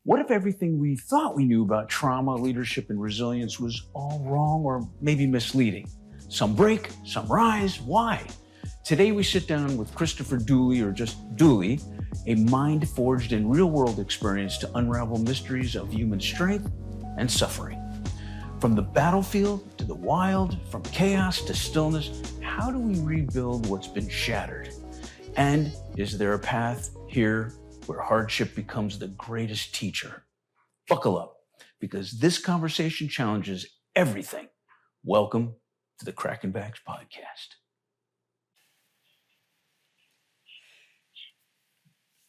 What if everything we thought we knew about trauma, leadership, and resilience was all wrong or maybe misleading? Some break, some rise. Why? Today, we sit down with Christopher Dooley, or just Dooley, a mind forged in real world experience to unravel mysteries of human strength and suffering. From the battlefield to the wild, from chaos to stillness, how do we rebuild what's been shattered? And is there a path here where hardship becomes the greatest teacher? Buckle up, because this conversation challenges everything. Welcome to the Cracking Backs podcast.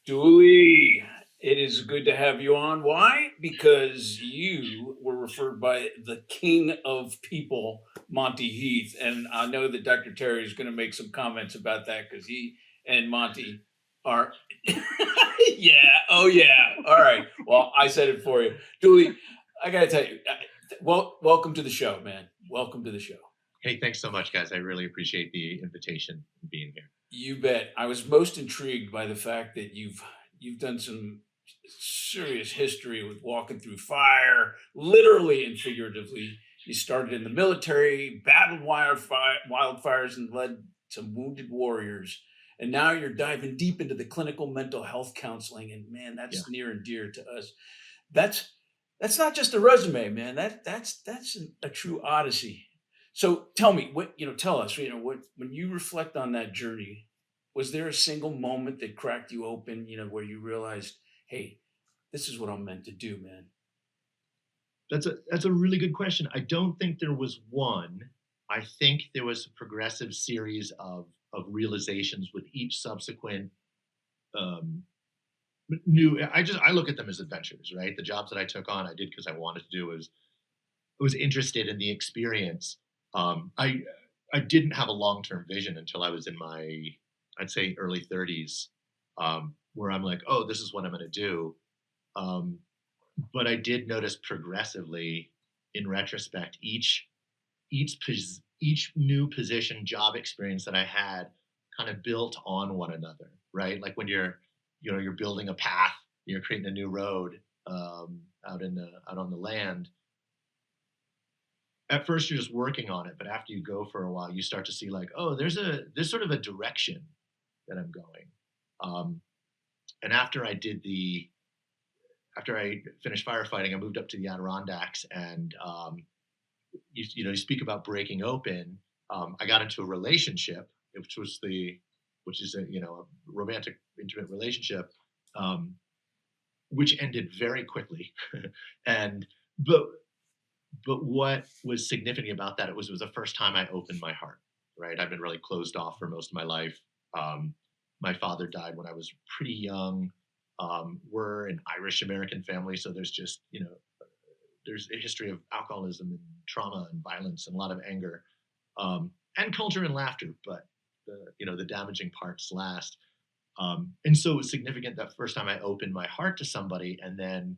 Dooley, it is good to have you on. Why? Because you were referred by the king of people, Monty Heath. And I know that Dr. Terry is going to make some comments about that because he and Monty are. Yeah. Oh, yeah. All right. Well, I said it for you. Dooley, I got to tell you, welcome to the show, man. Welcome to the show. Hey, thanks so much, guys. I really appreciate the invitation and being here. You bet. I was most intrigued by the fact that you've done some serious history with walking through fire, literally and figuratively. You started in the military, battled wildfires, and led to wounded warriors. And now you're diving deep into the clinical mental health counseling. And man, that's near and dear to us. That's not just a resume, man. That's a true odyssey. So tell me, tell us, when you reflect on that journey, was there a single moment that cracked you open, where you realized, hey, this is what I'm meant to do, man? That's a really good question. I don't think there was one. I think there was a progressive series of realizations with each subsequent um, new. I look at them as adventures, right? The jobs that I took on, I did because I wanted to do. Was interested in the experience. I didn't have a long term vision until I was in my, I'd say, early 30s, where I'm like, oh, this is what I'm going to do. Um, but I did notice progressively, in retrospect, each new position, job experience that I had, kind of built on one another, right? Like when you're building a path, you're creating a new road out on the land. At first you're just working on it, but after you go for a while, you start to see like, oh, there's sort of a direction that I'm going. Um, and after I finished firefighting, I moved up to the Adirondacks, and you speak about breaking open. I got into a relationship, which is a romantic, intimate relationship, um, which ended very quickly, and but what was significant about that, it was the first time I opened my heart, right? I've been really closed off for most of my life. Um, my father died when I was pretty young. We're an Irish American family, so there's a history of alcoholism and trauma and violence and a lot of anger, and culture and laughter, but the damaging parts last. And so it was significant that first time I opened my heart to somebody, and then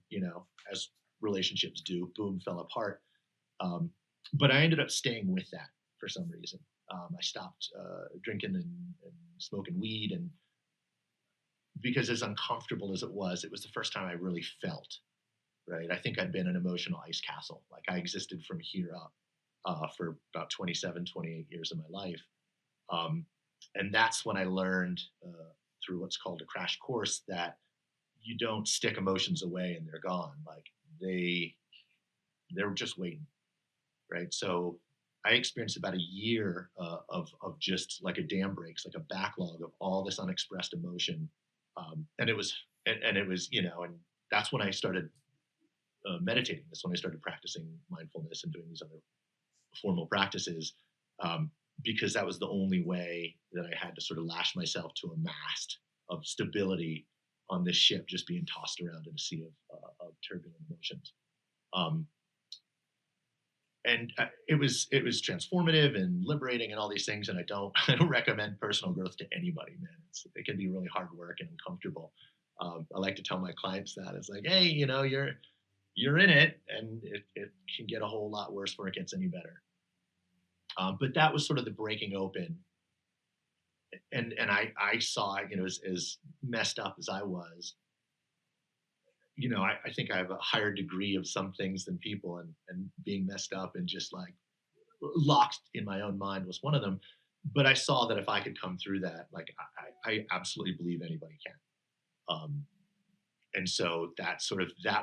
as relationships do, boom, fell apart. um, but I ended up staying with that for some reason. I stopped drinking and smoking weed, and because as uncomfortable as it was the first time I really felt right. I think I'd been an emotional ice castle. Like I existed from here up for about 27, 28 years of my life. Um, and that's when I learned through what's called a crash course that you don't stick emotions away and they're gone. Like they're just waiting, right? So I experienced about a year of just like a dam breaks, like a backlog of all this unexpressed emotion, and it was and that's when I started meditating. That's when I started practicing mindfulness and doing these other formal practices, um, because that was the only way that I had to sort of lash myself to a mast of stability on this ship just being tossed around in a sea of turbulent emotions. Um, and it was transformative and liberating and all these things. And I don't I don't recommend personal growth to anybody, man. It can be really hard work and uncomfortable. I like to tell my clients that it's like, hey, you're in it, and it can get a whole lot worse before it gets any better. But that was sort of the breaking open, and I saw, as messed up as I was, I think I have a higher degree of some things than people, and being messed up and just like locked in my own mind was one of them. But I saw that if I could come through that, like I absolutely believe anybody can. Um, and so that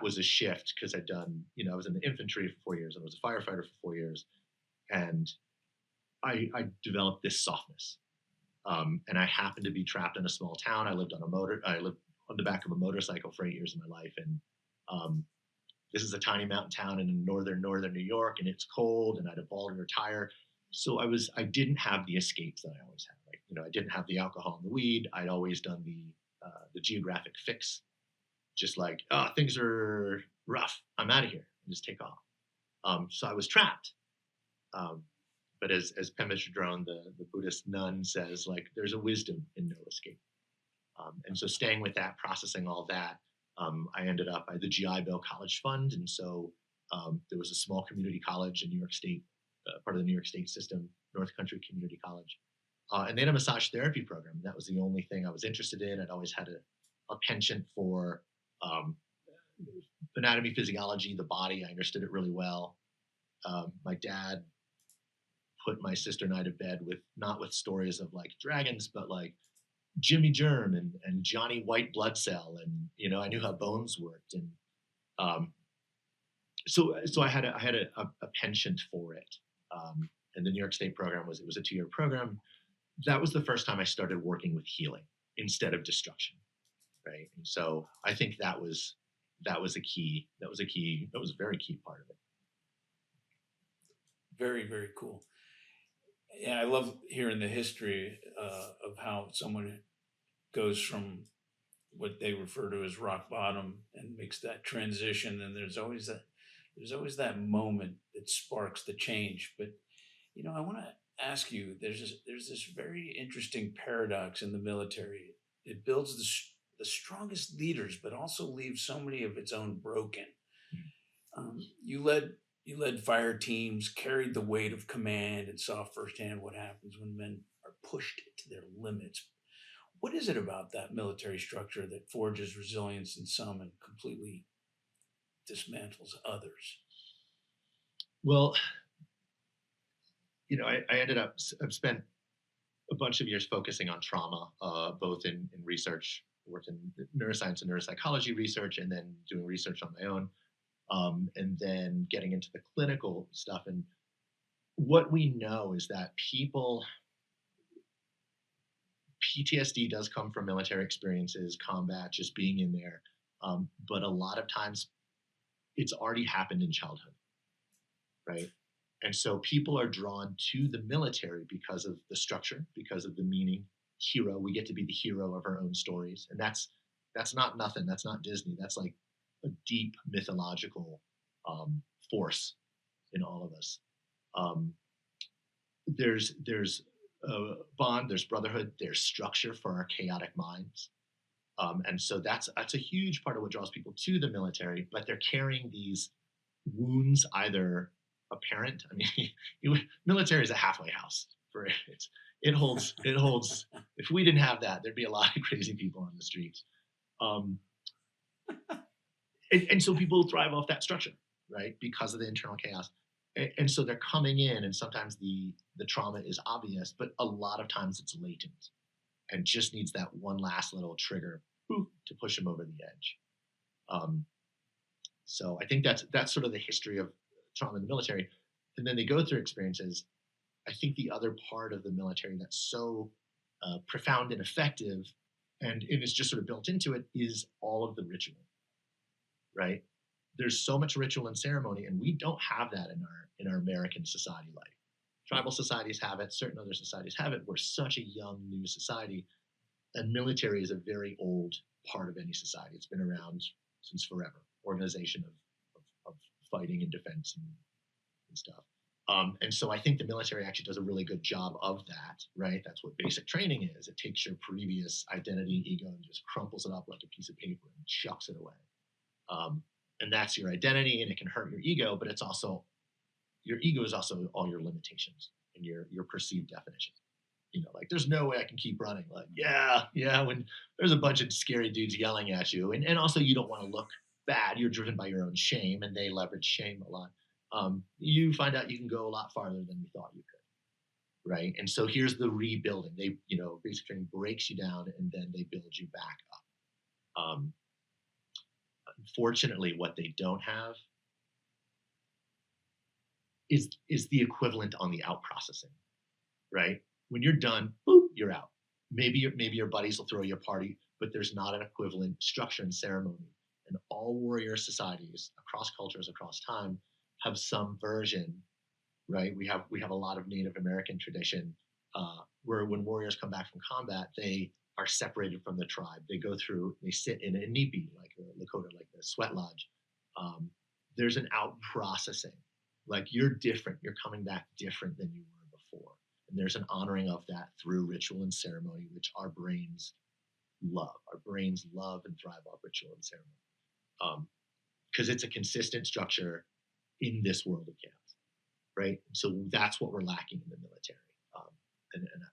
was a shift because I'd done, I was in the infantry for 4 years and I was a firefighter for 4 years, and I developed this softness. And I happened to be trapped in a small town. I lived on the back of a motorcycle for 8 years of my life, and um, this is a tiny mountain town in northern New York, and it's cold, and I had a bald rear tire. So I didn't have the escapes that I always had. Like, I didn't have the alcohol and the weed. I'd always done the geographic fix, just like, oh, things are rough, I'm out of here, and just take off. So I was trapped. Um, but as Pema Chodron, the Buddhist nun, says, like, there's a wisdom in no escape. And so staying with that, processing all that, I ended up at the GI Bill College Fund. And so there was a small community college in New York State, part of the New York State system, North Country Community College. And they had a massage therapy program. That was the only thing I was interested in. I'd always had a penchant for um, anatomy, physiology, the body. I understood it really well. My dad put my sister and I to bed with not with stories of like dragons, but like Jimmy Germ and Johnny White Blood Cell, and I knew how bones worked, and um, so I had a penchant for it. And the New York State program was a 2-year program. That was the first time I started working with healing instead of destruction, right? And so I think that was a very key part of it. Very, very cool. Yeah, I love hearing the history of how someone goes from what they refer to as rock bottom and makes that transition. And there's always that moment that sparks the change. But I want to ask you. There's this very interesting paradox in the military. It builds the strongest leaders, but also leaves so many of its own broken. You led fire teams, carried the weight of command, and saw firsthand what happens when men are pushed to their limits. What is it about that military structure that forges resilience in some and completely dismantles others? Well, I ended up I've spent a bunch of years focusing on trauma, both in research, worked in neuroscience and neuropsychology research, and then doing research on my own, and then getting into the clinical stuff. And what we know is that PTSD does come from military experiences, combat, just being in there. But a lot of times it's already happened in childhood, right? And so people are drawn to the military because of the structure, because of the meaning. Hero, we get to be the hero of our own stories, and that's not nothing. That's not Disney. That's like a deep mythological force in all of us. Um, there's a bond, there's brotherhood, there's structure for our chaotic minds, and so that's a huge part of what draws people to the military. But they're carrying these wounds, either apparent. I mean, military is a halfway house for it. It holds. If we didn't have that, there'd be a lot of crazy people on the streets. Um, and so people thrive off that structure, right? Because of the internal chaos. And so they're coming in, and sometimes the trauma is obvious, but a lot of times it's latent and just needs that one last little trigger to push them over the edge. Um, so I think that's sort of the history of trauma in the military. And then they go through experiences. I think the other part of the military that's so profound and effective, and it is just sort of built into it, is all of the ritual, right? There's so much ritual and ceremony, and we don't have that in our American society life. Tribal societies have it, certain other societies have it. We're such a young new society, and military is a very old part of any society. It's been around since forever. Organization of fighting and defense and stuff. And so I think the military actually does a really good job of that, right? That's what basic training is. It takes your previous identity and ego and just crumples it up like a piece of paper and chucks it away. And that's your identity, and it can hurt your ego, but it's also, your ego is also all your limitations and your perceived definitions. Like, there's no way I can keep running. Like, yeah, when there's a bunch of scary dudes yelling at you, and also you don't want to look bad, you're driven by your own shame, and they leverage shame a lot. You find out you can go a lot farther than you thought you could, right? And so here's the rebuilding. They, basic training breaks you down, and then they build you back up. Unfortunately, what they don't have is the equivalent on the out processing, right? When you're done, boop, you're out. Maybe your buddies will throw you a party, but there's not an equivalent structure and ceremony. And all warrior societies across cultures, across time, have some version, right? We have a lot of Native American tradition where when warriors come back from combat, they are separated from the tribe. They sit in a nipi, like a Lakota, like the sweat lodge. Um, there's an out processing. Like you're different. You're coming back different than you were before. And there's an honoring of that through ritual and ceremony, which our brains love. Our brains love and thrive off ritual and ceremony because it's a consistent structure in this world of chaos, right? So that's what we're lacking in the military.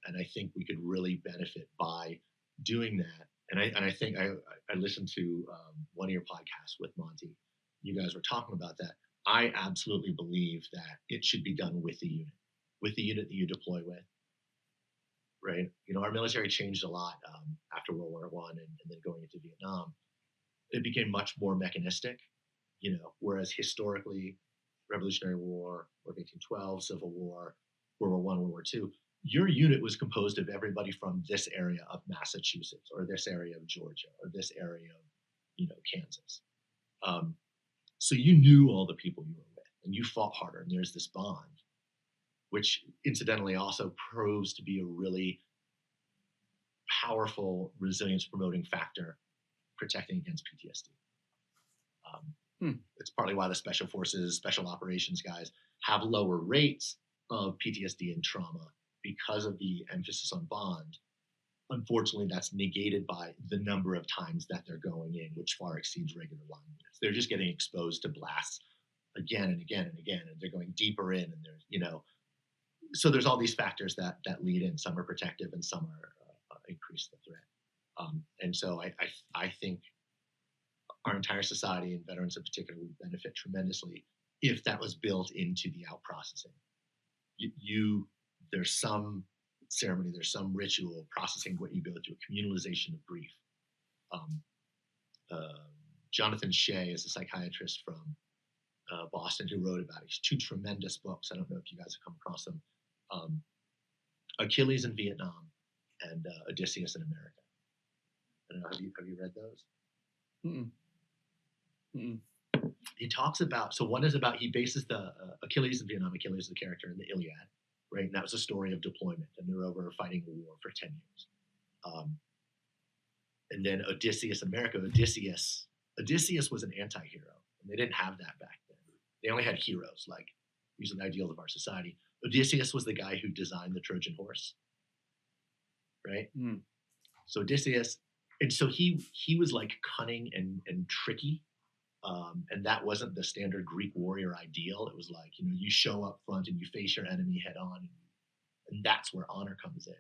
And I think we could really benefit by doing that. And I think I listened to one of your podcasts with Monty. You guys were talking about that. I absolutely believe that it should be done with the unit that you deploy with, right? Our military changed a lot after World War I and then going into Vietnam. It became much more mechanistic, whereas historically, Revolutionary War, War of 1812, Civil War, World War I, World War II, your unit was composed of everybody from this area of Massachusetts or this area of Georgia or this area of, Kansas. So you knew all the people you were with and you fought harder, and there's this bond, which incidentally also proves to be a really powerful resilience promoting factor protecting against PTSD. It's partly why the special forces, special operations guys have lower rates of PTSD and trauma because of the emphasis on bond. Unfortunately, that's negated by the number of times that they're going in, which far exceeds regular line units. They're just getting exposed to blasts again and again and again, and they're going deeper in, and there's, so there's all these factors that lead in. Some are protective and some are increase the threat. And so I think our entire society, and veterans in particular, would benefit tremendously if that was built into the out processing. There's some ceremony, there's some ritual processing what you go through, communalization of grief. Jonathan Shea is a psychiatrist from Boston who wrote about it. He's 2 tremendous books. I don't know if you guys have come across them. Achilles in Vietnam and Odysseus in America. I don't know, have you read those? Mm-mm. Mm-mm. He talks about, so one is about, he bases the Achilles in Vietnam, Achilles the character in the Iliad, right? And that was a story of deployment, and they're over fighting a war for 10 years. And then Odysseus America, Odysseus was an anti-hero, and they didn't have that back then. They only had heroes, like these are the ideals of our society. Odysseus was the guy who designed the Trojan horse, right? So Odysseus, and so he was like cunning and tricky. And that wasn't the standard Greek warrior ideal. It was like, you show up front and you face your enemy head on, and that's where honor comes in.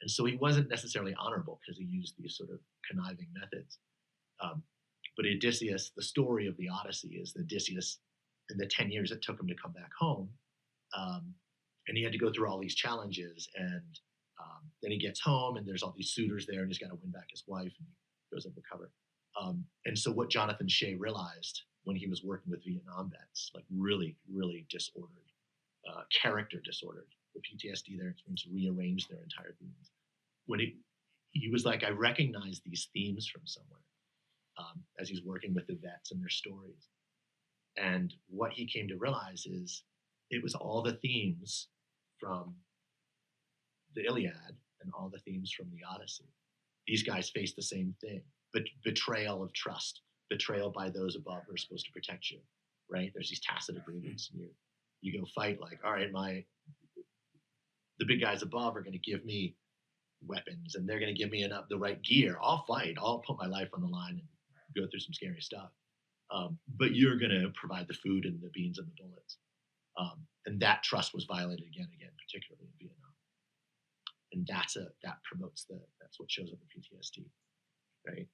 And so he wasn't necessarily honorable because he used these sort of conniving methods. But Odysseus, the story of the Odyssey is that Odysseus, in the 10 years it took him to come back home, and he had to go through all these challenges, and then he gets home and there's all these suitors there, and he's got to win back his wife, and he goes undercover. And so what Jonathan Shea realized when he was working with Vietnam vets, like really, really disordered, character disordered, the PTSD their experience rearranged their entire beings. When he was like, I recognize these themes from somewhere as he's working with the vets and their stories. And what he came to realize is it was all the themes from the Iliad and all the themes from the Odyssey. These guys face the same thing. Betrayal of trust, betrayal by those above who are supposed to protect you, right? There's these tacit agreements. And you go fight like, all right, the big guys above are going to give me weapons, and they're going to give me the right gear. I'll fight. I'll put my life on the line and go through some scary stuff. But you're going to provide the food and the beans and the bullets. And that trust was violated again and again, particularly in Vietnam. And that's what shows up in PTSD, right?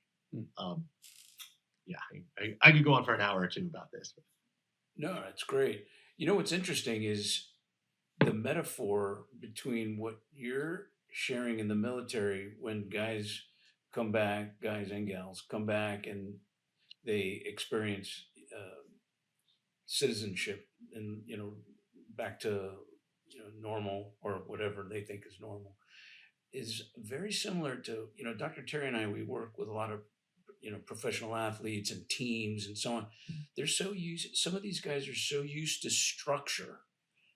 yeah, I could go on for an hour or two about this. No, that's great. You know what's interesting is the metaphor between what you're sharing in the military when guys come back, guys and gals come back and they experience uh, citizenship and back to normal or whatever they think is normal is very similar to Dr. Terry and I. We work with a lot of professional athletes and teams and so on. They're so used. Some of these guys are so used to structure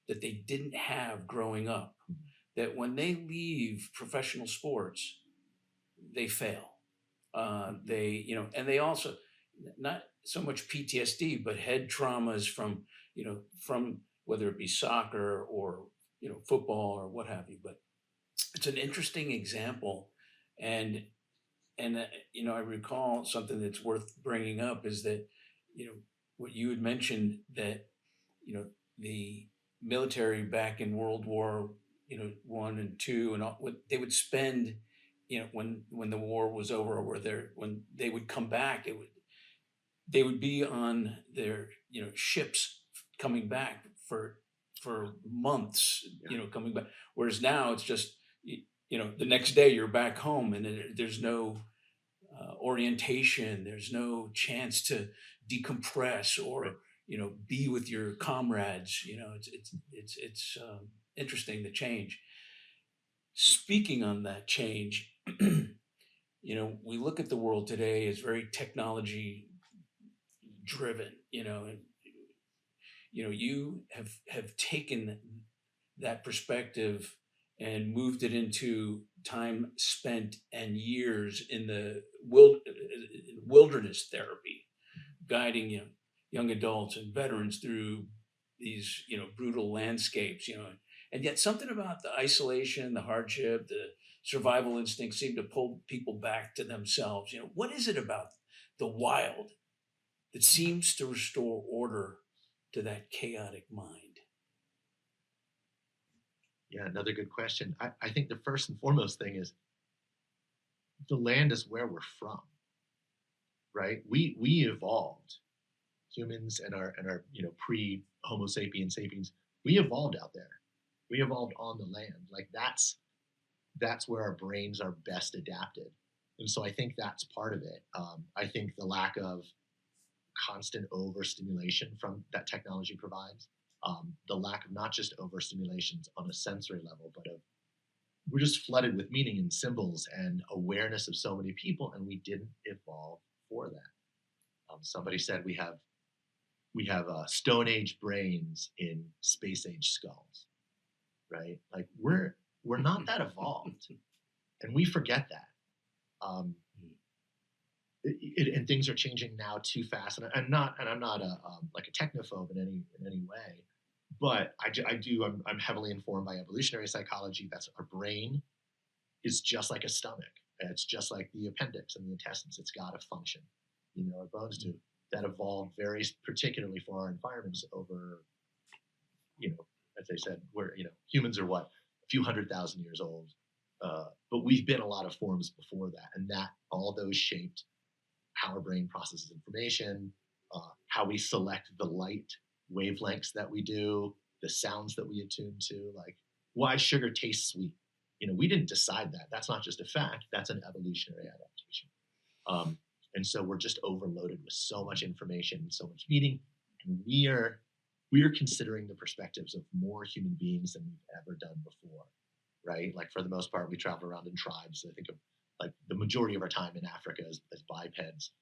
that they didn't have growing up, that when they leave professional sports, they fail. And they also not so much PTSD, but head traumas from whether it be soccer or football or what have you. But it's an interesting example, and I recall something that's worth bringing up is that you know what you had mentioned, that the military back in World War one and two and all, what they would spend when the war was over, or when they would come back, they would be on their ships coming back for months, Yeah. coming back, whereas now it's just the next day you're back home, and there's no orientation. There's no chance to decompress or Right. be with your comrades. It's interesting, the change. Speaking on that change, we look at the world today as very technology driven. And you have taken that perspective and moved it into time spent and years in the wilderness therapy, guiding young adults and veterans through these brutal landscapes. And yet something about the isolation, the hardship, the survival instinct seem to pull people back to themselves. What is it about the wild that seems to restore order to that chaotic mind? Yeah, another good question. I think the first and foremost thing is the land is where we're from, right? We evolved, humans and our pre Homo sapiens sapiens. We evolved out there. We evolved on the land. Like that's where our brains are best adapted. And so I think that's part of it. I think the lack of constant overstimulation from that technology provides, the lack of not just overstimulations on a sensory level, but of we're just flooded with meaning and symbols and awareness of so many people, and we didn't evolve for that. Somebody said we have Stone Age brains in Space Age skulls, right? Like we're not that evolved, and we forget that. Um, and things are changing now too fast. And I'm not a like a technophobe in any way, but I do. I'm heavily informed by evolutionary psychology. That's our brain is just like a stomach. It's just like the appendix and the intestines. It's got to function. Our bones do. That evolved very particularly for our environments over, as I said, where humans are what a few 100,000 years old, but we've been a lot of forms before that, and that all those shaped how our brain processes information, how we select the light wavelengths that we do, the sounds that we attune to, like why sugar tastes sweet. We didn't decide that. That's not just a fact. That's an evolutionary adaptation. And so we're just overloaded with so much information and so much meaning, and we are considering the perspectives of more human beings than we've ever done before, right? Like for the most part, we travel around in tribes. I think of like the majority of our time in Africa as bipeds.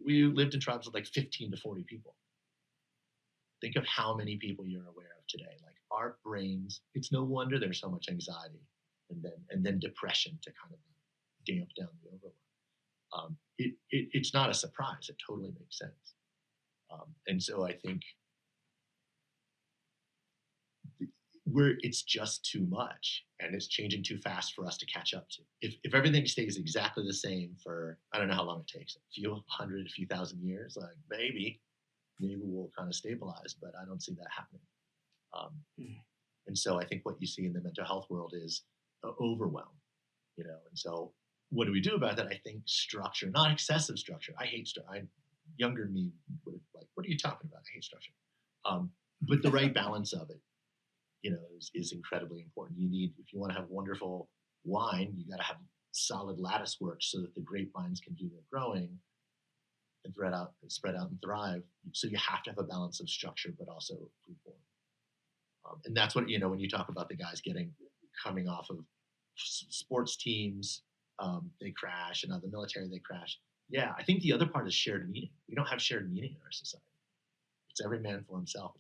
We lived in tribes of like 15 to 40 people. Think of how many people you're aware of today. Like our brains, it's no wonder there's so much anxiety and then depression to kind of damp down the overload. It's not a surprise. It totally makes sense. And so I think it's just too much, and it's changing too fast for us to catch up to. If everything stays exactly the same for I don't know how long it takes, a few hundred, a few thousand years, like maybe we'll kind of stabilize, but I don't see that happening. Um, Mm. and so I think what you see in the mental health world is overwhelm, And so what do we do about that? I think structure, not excessive structure. I hate structure. younger me would have like, what are you talking about? I hate structure. But the right balance of it, is incredibly important. You need, if you want to have wonderful wine, you got to have solid lattice work so that the grapevines can do their growing and spread out and thrive. So you have to have a balance of structure, but also food form. And that's what, when you talk about the guys coming off of sports teams, they crash, and out of the military, they crash. Yeah, I think the other part is shared meaning. We don't have shared meaning in our society. It's every man for himself.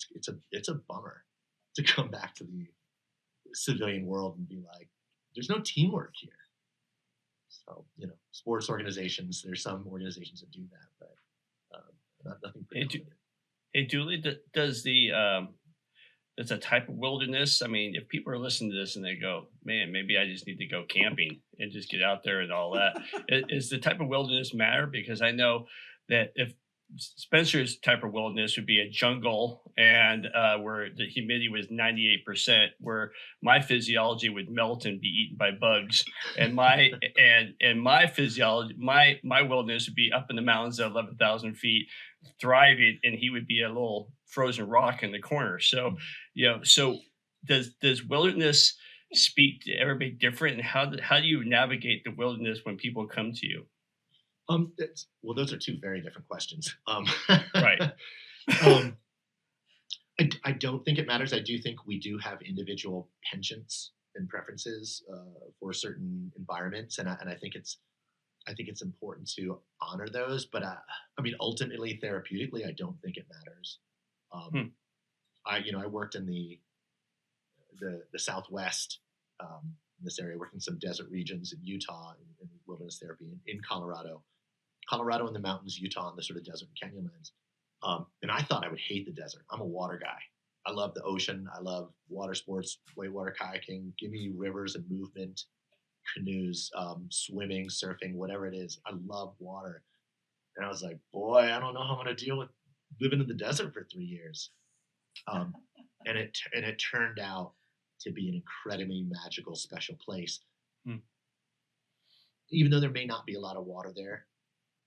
It's a bummer to come back to the civilian world and be like, there's no teamwork here. So, sports organizations, there's some organizations that do that, but nothing Hey, predominant. hey, Julie, does there's a type of wilderness? I mean, if people are listening to this and they go, "Man, maybe I just need to go camping and just get out there and all that," is the type of wilderness matter? Because I know that if Spencer's type of wilderness would be a jungle and where the humidity was 98%, where my physiology would melt and be eaten by bugs, and my physiology, my wilderness would be up in the mountains at 11,000 feet, thriving, and he would be a little frozen rock in the corner. So, so does wilderness speak to everybody different, and how do you navigate the wilderness when people come to you? Well, those are two very different questions. Right. um, I don't think it matters. I do think we do have individual penchants and preferences for certain environments, and I think it's important to honor those. But I mean, ultimately, therapeutically, I don't think it matters. Um, Hmm. I worked in the Southwest, in this area, working in some desert regions in Utah in wilderness therapy in Colorado in the mountains, Utah in the sort of desert and canyonlands. And I thought I would hate the desert. I'm a water guy. I love the ocean. I love water sports, whitewater kayaking. Give me rivers and movement, canoes, swimming, surfing, whatever it is. I love water. And I was like, boy, I don't know how I'm going to deal with living in the desert for 3 years. Um, and it turned out to be an incredibly magical, special place. Hmm. Even though there may not be a lot of water there,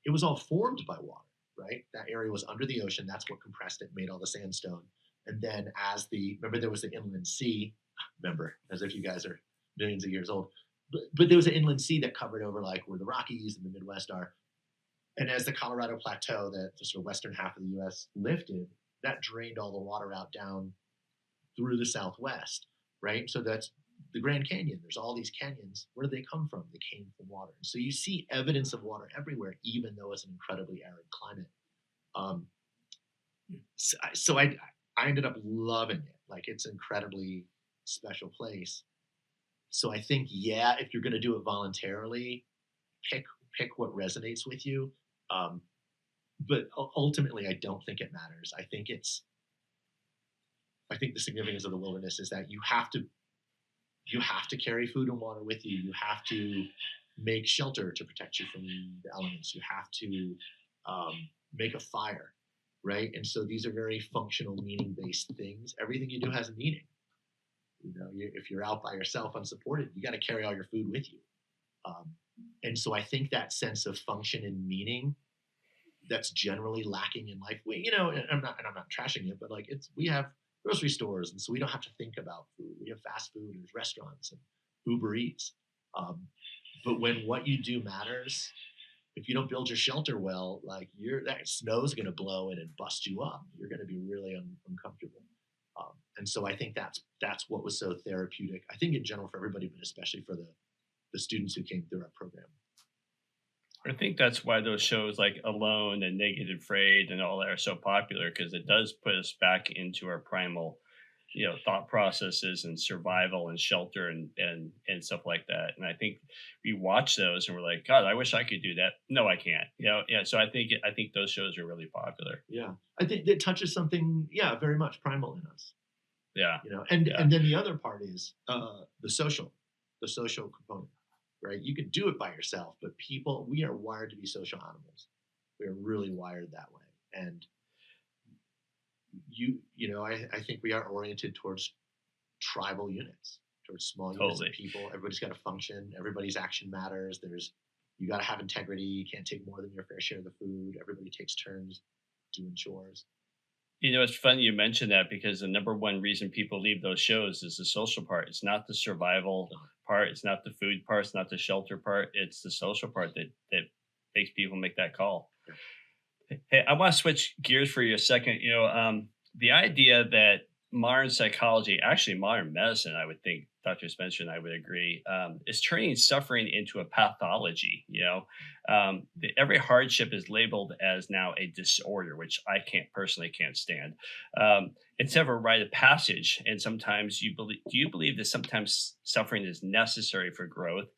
it was all formed by water, right? That area was under the ocean. That's what compressed it, made all the sandstone. And then remember there was the inland sea, remember, as if you guys are millions of years old, but there was an inland sea that covered over like where the Rockies and the Midwest are. And as the Colorado Plateau, the sort of western half of the U.S. lifted, that drained all the water out down through the Southwest, right? So that's the Grand Canyon. There's all these canyons. Where did they come from? They came from water. So you see evidence of water everywhere, even though it's an incredibly arid climate. Um, so I ended up loving it. Like it's an incredibly special place. So I think, yeah, if you're going to do it voluntarily, pick pick what resonates with you. Um, but ultimately, I don't think it matters. I think the significance of the wilderness is that you have to carry food and water with you. You have to make shelter to protect you from the elements. You have to make a fire, right? And so these are very functional, meaning-based things. Everything you do has a meaning. If you're out by yourself, unsupported, you got to carry all your food with you. Um, and so I think that sense of function and meaning that's generally lacking in life. And I'm not trashing it, but like we have grocery stores, and so we don't have to think about food. We have fast food, there's restaurants and Uber Eats. Um, but when what you do matters, if you don't build your shelter well, like that snow's going to blow in and bust you up. You're going to be really uncomfortable. And so I think that's what was so therapeutic. I think in general for everybody, but especially for the students who came through our program. I think that's why those shows like Alone and Naked and Afraid and all that are so popular, because it does put us back into our primal, thought processes and survival and shelter and stuff like that. And I think we watch those and we're like, God, I wish I could do that. No, I can't. Yeah. So I think those shows are really popular. Yeah, I think that touches something, yeah, very much primal in us. Yeah. And Yeah. and then the other part is the social component, right? You can do it by yourself, but we are wired to be social animals. We are really wired that way, and I think we are oriented towards tribal units, towards small units of Totally. people. Everybody's got to function. Everybody's action matters. There's You got to have integrity. You can't take more than your fair share of the food. Everybody takes turns doing chores. It's funny you mentioned that because the number one reason people leave those shows is the social part. It's not the survival part. It's not the food part. It's not the shelter part. It's the social part that makes people make that call. Hey, I want to switch gears for you a second. The idea that modern psychology, actually modern medicine, I would think Dr. Spencer and I would agree, is turning suffering into a pathology. Every hardship is labeled as now a disorder, which I can't stand. Instead of a rite of passage, and sometimes do you believe that sometimes suffering is necessary for growth?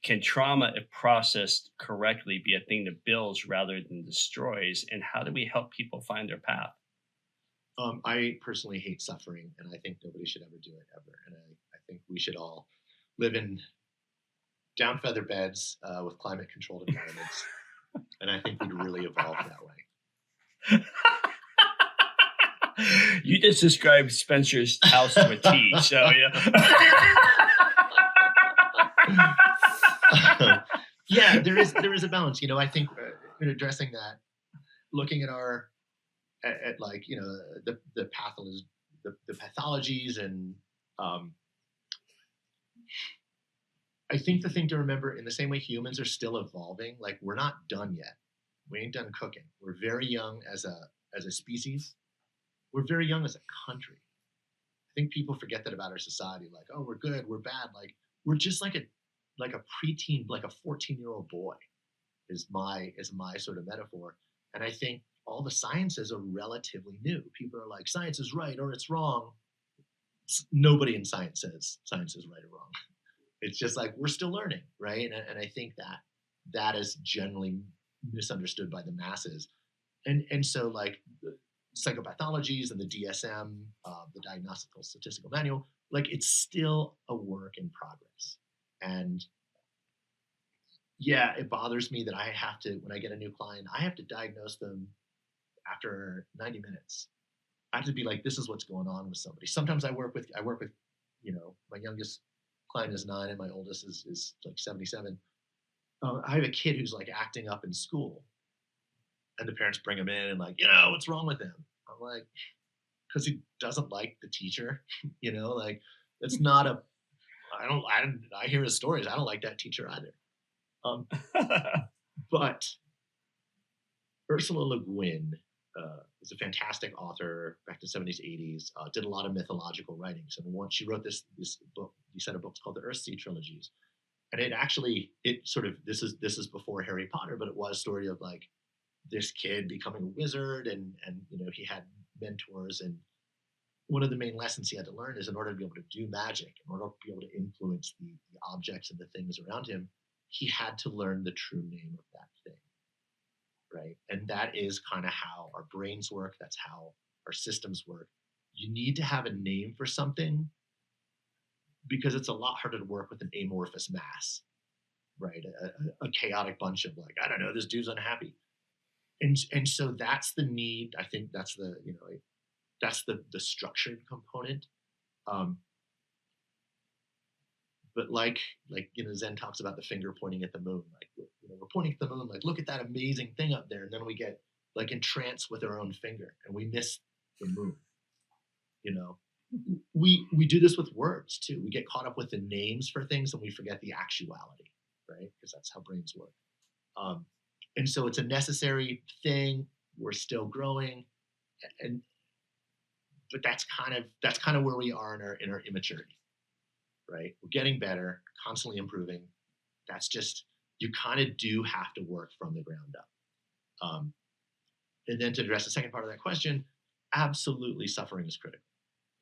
Can trauma, if processed correctly, be a thing that builds rather than destroys? And how do we help people find their path? I personally hate suffering, and I think nobody should ever do it ever. And I think we should all live in down feather beds with climate controlled environments. And I think we'd really evolve that way. You just described Spencer's house to a T. So yeah, there is a balance. I think in addressing that, looking at like the pathologies, and I think the thing to remember, in the same way humans are still evolving, like we're not done yet. We ain't done cooking. We're very young as a species. We're very young as a country. I think people forget that about our society. Like, oh, we're good, we're bad. Like we're just like a preteen, like a 14-year-old boy is my sort of metaphor. And I think all the sciences are relatively new. People are like, science is right or it's wrong. Nobody in science says science is right or wrong. It's just like we're still learning, right? And I think that is generally misunderstood by the masses. And so like the psychopathologies and the DSM, the Diagnostical Statistical Manual, like it's still a work in progress. And yeah, it bothers me that I have to, when I get a new client, I have to diagnose them after 90 minutes. I have to be like, this is what's going on with somebody. Sometimes I work with, my youngest client is 9 and my oldest is like 77. I have a kid who's like acting up in school, and the parents bring him in and like, what's wrong with him? I'm like, because he doesn't like the teacher, like it's not a, I hear his stories. I don't like that teacher either. But Ursula Le Guin is a fantastic author back to the 70s, 80s, did a lot of mythological writings. And once she wrote this book, these set of books called the Earthsea trilogies. And this is before Harry Potter, but it was a story of like this kid becoming a wizard, and he had mentors. And one of the main lessons he had to learn is, in order to be able to do magic, in order to be able to influence the objects and the things around him, he had to learn the true name of that thing. Right. And that is kind of how our brains work. That's how our systems work. You need to have a name for something, because it's a lot harder to work with an amorphous mass, right? A chaotic bunch of like, I don't know, this dude's unhappy. And so that's the need. I think that's the structured component. But like Zen talks about the finger pointing at the moon. Like we're pointing at the moon, like look at that amazing thing up there, and then we get like entranced with our own finger, and we miss the moon. We do this with words too. We get caught up with the names for things, and we forget the actuality, right? Because that's how brains work. And so it's a necessary thing. We're still growing, but that's kind of where we are in our immaturity. Right? We're getting better, constantly improving. That's just, you kind of do have to work from the ground up. And then to address the second part of that question, absolutely suffering is critical.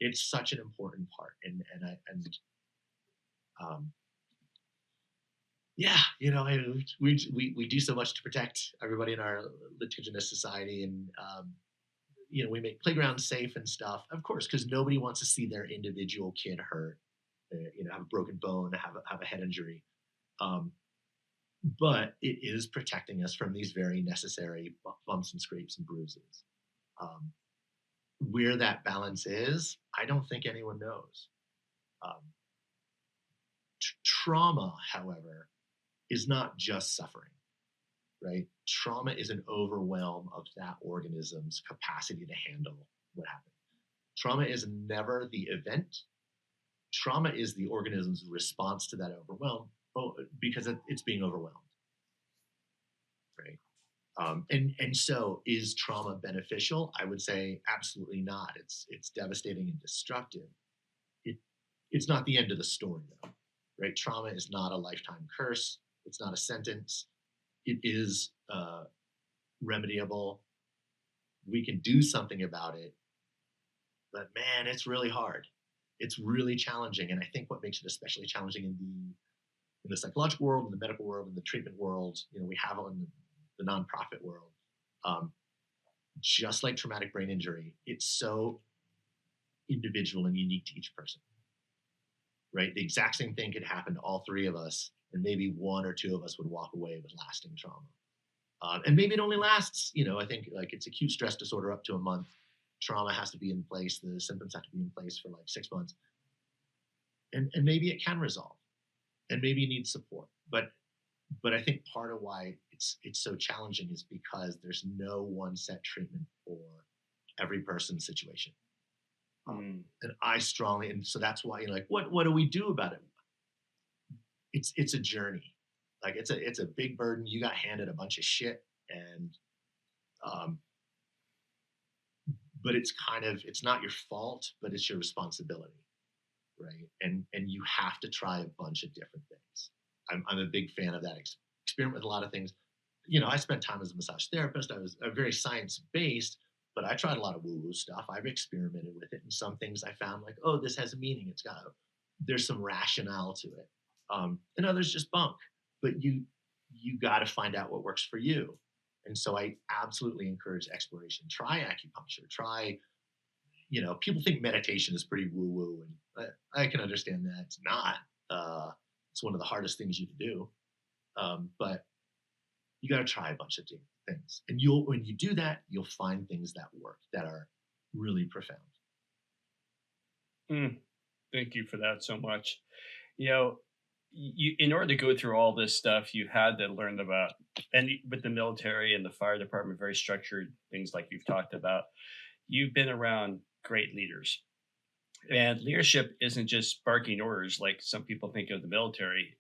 It's such an important part. We do so much to protect everybody in our litigious society, and we make playgrounds safe and stuff, of course, because nobody wants to see their individual kid hurt. Have a broken bone, have a head injury. But it is protecting us from these very necessary bumps and scrapes and bruises. Where that balance is, I don't think anyone knows. Trauma, however, is not just suffering, right? Trauma is an overwhelm of that organism's capacity to handle what happened. Trauma is never the event. Trauma is the organism's response to that overwhelm, because it's being overwhelmed, right? And so, is trauma beneficial? I would say absolutely not. It's devastating and destructive. It it's not the end of the story though, right? Trauma is not a lifetime curse. It's not a sentence. It is remediable. We can do something about it, but man, it's really hard. It's really challenging, and I think what makes it especially challenging in the psychological world, in the medical world, in the treatment world, we have it in the nonprofit world. Um, just like traumatic brain injury, it's so individual and unique to each person, right? The exact same thing could happen to all three of us, and maybe one or two of us would walk away with lasting trauma. And maybe it only lasts, I think like it's acute stress disorder up to a month. Trauma has to be in place. The symptoms have to be in place for like 6 months. And maybe it can resolve, and maybe you need support. But I think part of why it's so challenging is because there's no one set treatment for every person's situation. And I strongly, and so that's why, like, what do we do about it? It's a journey. Like it's a big burden. You got handed a bunch of shit, and um, but it's not your fault, but it's your responsibility, right? And you have to try a bunch of different things. I'm a big fan of that. Experiment with a lot of things. I spent time as a massage therapist. I was very science based, but I tried a lot of woo woo stuff. I've experimented with it, and some things I found like, oh, this has a meaning. There's some rationale to it, and others just bunk. But you got to find out what works for you. And so I absolutely encourage exploration. Try acupuncture. Try, people think meditation is pretty woo woo, and I can understand that it's not. It's one of the hardest things you can do, but you got to try a bunch of different things, and when you do that, you'll find things that work that are really profound. Mm, thank you for that so much. You know, you in order to go through all this stuff, you had to learn about, and with the military and the fire department, very structured things like you've talked about. You've been around great leaders, and leadership isn't just barking orders like some people think of the military.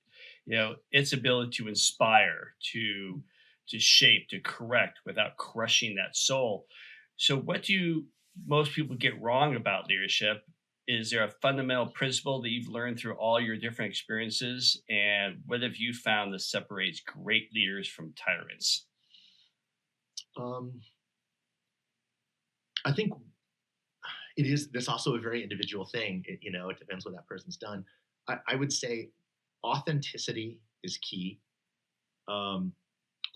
Its ability to inspire, to shape, to correct without crushing that soul. So, what do most people get wrong about leadership? Is there a fundamental principle that you've learned through all your different experiences? And what have you found that separates great leaders from tyrants? Um, I think it is. That's also a very individual thing. It depends what that person's done. I would say authenticity is key. Um,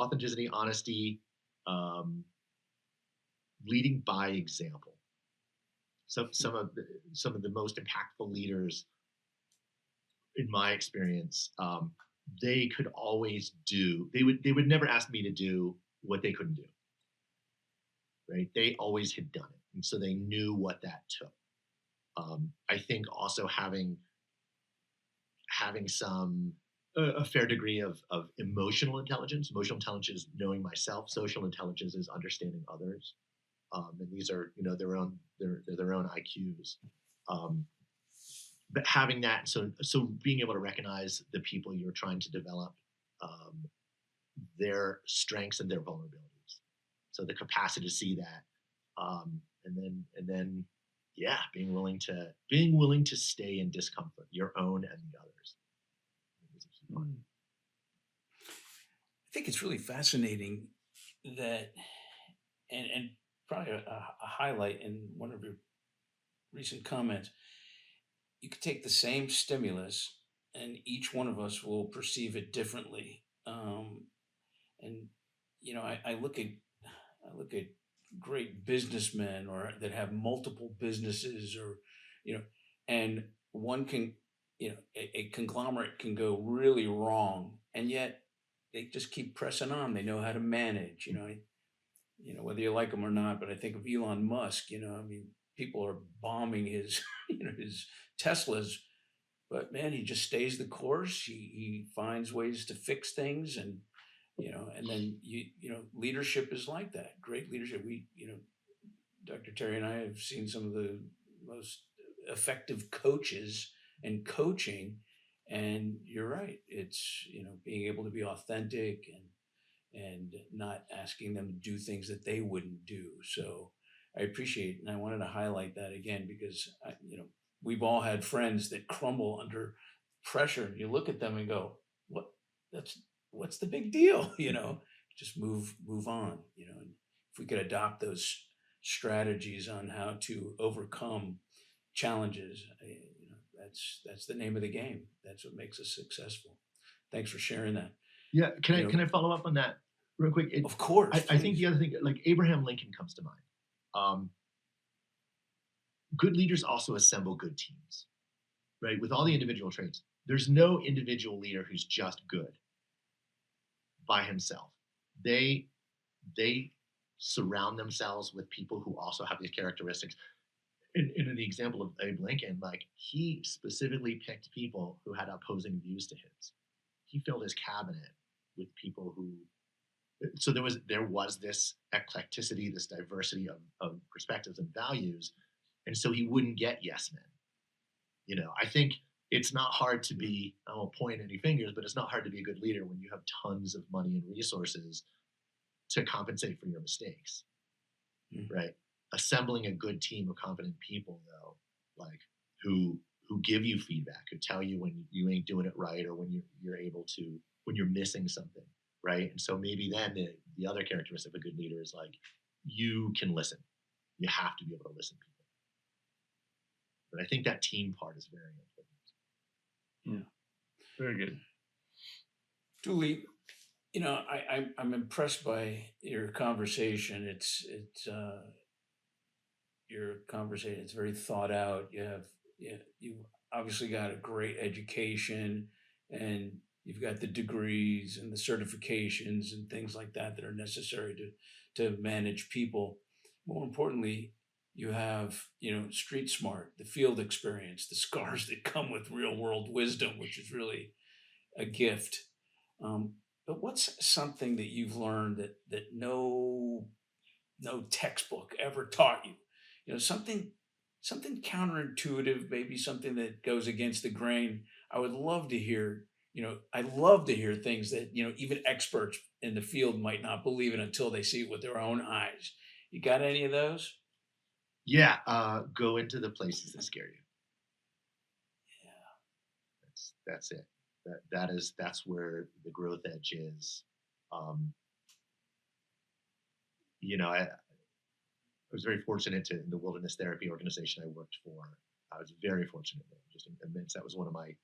Authenticity, honesty, um, leading by example. Some of the most impactful leaders, in my experience, they could always do. They would never ask me to do what they couldn't do. Right? They always had done it, and so they knew what that took. I think also having some a fair degree of emotional intelligence. Emotional intelligence is knowing myself. Social intelligence is understanding others. And these are their own IQs. Um, but having that, so being able to recognize the people you're trying to develop, um, their strengths and their vulnerabilities. So the capacity to see that, and then yeah, being willing to stay in discomfort, your own and the others. Is a key part. I think it's really fascinating that, and probably a highlight in one of your recent comments, you could take the same stimulus and each one of us will perceive it differently. And I look at great businessmen or that have multiple businesses, or you know and one can, a conglomerate can go really wrong, and yet they just keep pressing on. They know how to manage, whether you like them or not. But I think of Elon Musk. I mean, people are bombing his his Teslas, but man, he just stays the course. He finds ways to fix things, and and then leadership is like that. Great leadership. Dr. Terry and I have seen some of the most effective coaches and coaching, and you're right. It's being able to be authentic and not asking them to do things that they wouldn't do. So I appreciate, and I wanted to highlight that again because we've all had friends that crumble under pressure, and you look at them and go, "What? That's what's the big deal?" Just move on. And if we could adopt those strategies on how to overcome challenges, that's the name of the game. That's what makes us successful. Thanks for sharing that. Yeah, can You I know, can I follow up on that real quick? of course, I think please. the other thing, like Abraham Lincoln comes to mind. Good leaders also assemble good teams, right? With all the individual traits, there's no individual leader who's just good by himself. They they surround themselves with people who also have these characteristics. In the example of Abe Lincoln, like he specifically picked people who had opposing views to his. He filled his cabinet with people who. So there was this eclecticity, this diversity of perspectives and values, and so he wouldn't get yes men. I think it's not hard to be. I won't point any fingers, but it's not hard to be a good leader when you have tons of money and resources to compensate for your mistakes, Mm. right? Assembling a good team of competent people, though, like who give you feedback, who tell you when you ain't doing it right, or when you're able to when you're missing something, right? And so maybe then the other characteristic of a good leader is like you can listen. You have to be able to listen to people. But I think that team part is very important. Very good. Dooley, I'm impressed by your conversation. It's your conversation. It's very thought out. You obviously got a great education, and you've got the degrees and the certifications and things like that are necessary to manage people. More importantly, you have street smart, the field experience, the scars that come with real world wisdom, which is really a gift. Um, but what's something that you've learned that no textbook ever taught you? Something counterintuitive, maybe something that goes against the grain. I would love to hear. I love to hear things that even experts in the field might not believe in until they see it with their own eyes. You got any of those? Yeah, go into the places that scare you. That's it. That's where the growth edge is. Um, I was very fortunate in the wilderness therapy organization I worked for. I was very fortunate, just immense. That was one of my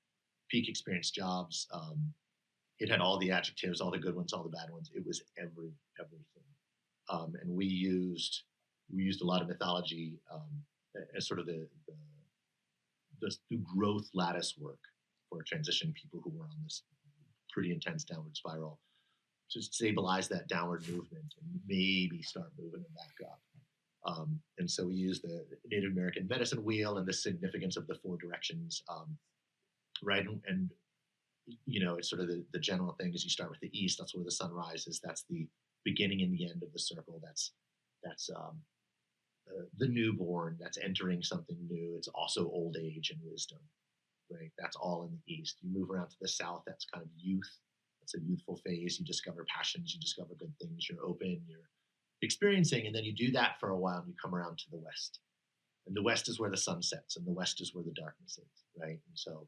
peak experience jobs. It had all the adjectives, all the good ones, all the bad ones. It was everything, and we used a lot of mythology as sort of the growth lattice work for transitioning people who were on this pretty intense downward spiral to stabilize that downward movement and maybe start moving them back up. And so we use the Native American medicine wheel and the significance of the four directions, right? And it's sort of the general thing is you start with the east. That's where the sun rises. That's the beginning and the end of the circle. That's the newborn. That's entering something new. It's also old age and wisdom, right? That's all in the east. You move around to the south. That's kind of youth. That's a youthful phase. You discover passions. You discover good things. You're open. You're experiencing, and then you do that for a while, and you come around to the west. And the west is where the sun sets, and the west is where the darkness is, right? And so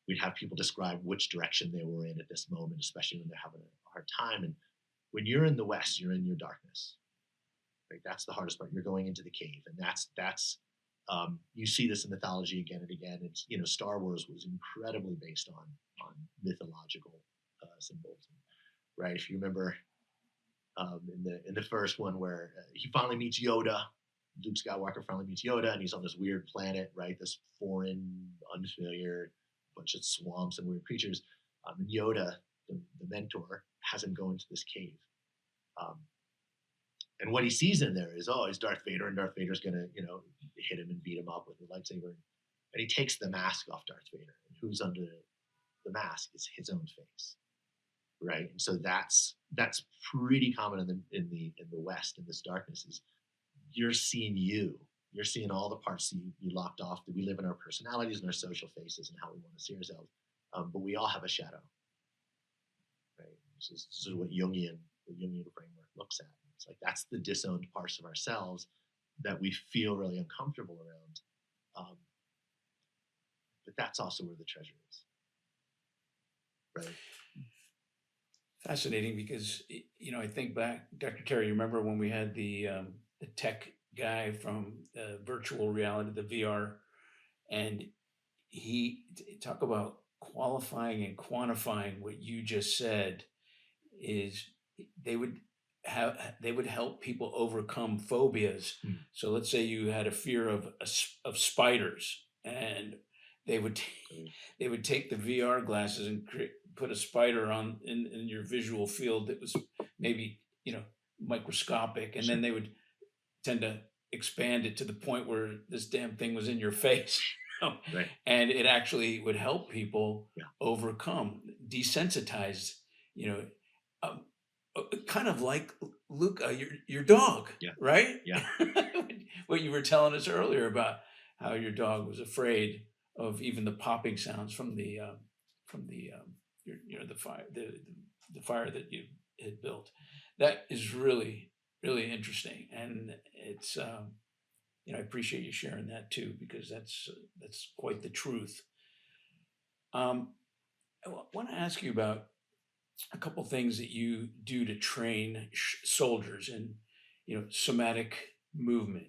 we'd have people describe which direction they were in at this moment, especially when they're having a hard time. And when you're in the west, you're in your darkness. Right? That's the hardest part. You're going into the cave, and that's you see this in mythology again and again. It's Star Wars was incredibly based on mythological symbols, right? If you remember in the first one where he finally meets Yoda. Luke Skywalker finally meets Yoda, and he's on this weird planet, right? This foreign, unfamiliar bunch of swamps and weird creatures. And Yoda, the mentor, has him go into this cave. Um, and what he sees in there is, oh, it's Darth Vader, and Darth Vader's gonna, hit him and beat him up with a lightsaber. and he takes the mask off Darth Vader, and who's under the mask is his own face, right? And so that's pretty common in the West, in this darkness, is you're seeing you. You're seeing all the parts you locked off, that we live in our personalities and our social faces and how we want to see ourselves. But we all have a shadow, right? This is what the Jungian framework looks at. It's like that's the disowned parts of ourselves that we feel really uncomfortable around. Um, but that's also where the treasure is, right? Fascinating, because I think back, Dr. Terry. You remember when we had the tech guy from virtual reality, the VR, and he talk about qualifying and quantifying what you just said. Is they would they would help people overcome phobias. Mm. So let's say you had a fear of spiders, and they would they would take the VR glasses and put a spider on in your visual field that was maybe microscopic, and then they would tend to expand it to the point where this damn thing was in your face. Right. And it actually would help people Yeah. overcome, desensitize, um, kind of like Luca, your dog, Yeah. right? Yeah. What you were telling us earlier about how your dog was afraid of even the popping sounds from the the fire, the fire that you had built. That is really, really interesting, and it's I appreciate you sharing that too, because that's quite the truth. I want to ask you about a couple things that you do to train soldiers in, somatic movement,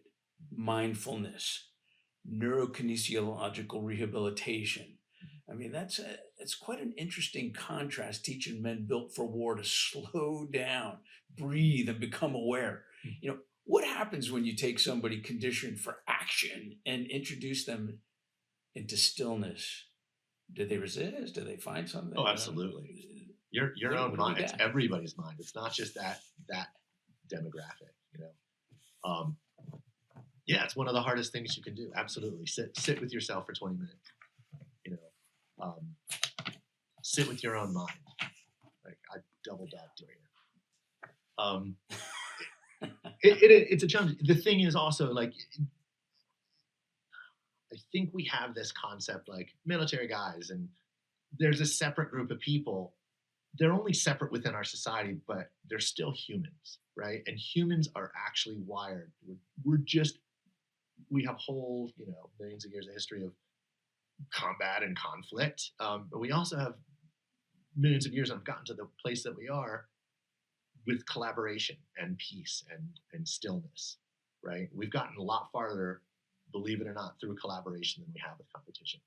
mindfulness, neurokinesiological rehabilitation. I mean, it's quite an interesting contrast, teaching men built for war to slow down, breathe, and become aware. What happens when you take somebody conditioned for action and introduce them into stillness? Do they resist? Do they find something? Oh, absolutely. Your own mind. It's everybody's mind. It's not just that demographic. Yeah, it's one of the hardest things you can do. Absolutely, sit with yourself for 20 minutes. Sit with your own mind. Like, I double dog dare you. It's a challenge. The thing is also, like, I think we have this concept, like military guys, and there's a separate group of people. They're only separate within our society, but they're still humans, right? And humans are actually wired. We have whole, millions of years of history of combat and conflict, but we also have millions of years and have gotten to the place that we are with collaboration and peace and stillness, right? We've gotten a lot farther, believe it or not, through collaboration than we have with competition.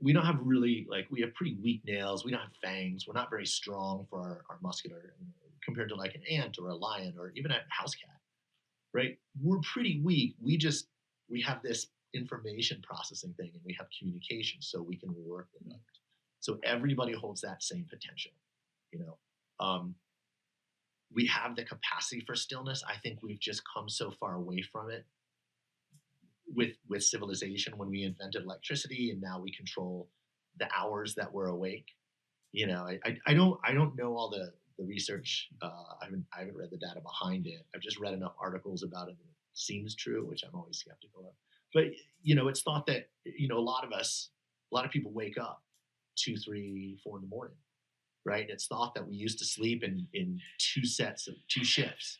We don't have really, like, we have pretty weak nails. We don't have fangs. We're not very strong for our muscular, compared to like an ant or a lion or even a house cat, right? We're pretty weak. We have this information processing thing, and we have communication, so we can work with others. So everybody holds that same potential, we have the capacity for stillness. I think we've just come so far away from it with civilization, when we invented electricity, and now we control the hours that we're awake. I don't know all the research. I haven't read the data behind it. I've just read enough articles about it that it seems true, which I'm always skeptical of. But it's thought that a lot of people wake up 2, 3, 4 in the morning, right? And it's thought that we used to sleep in two shifts,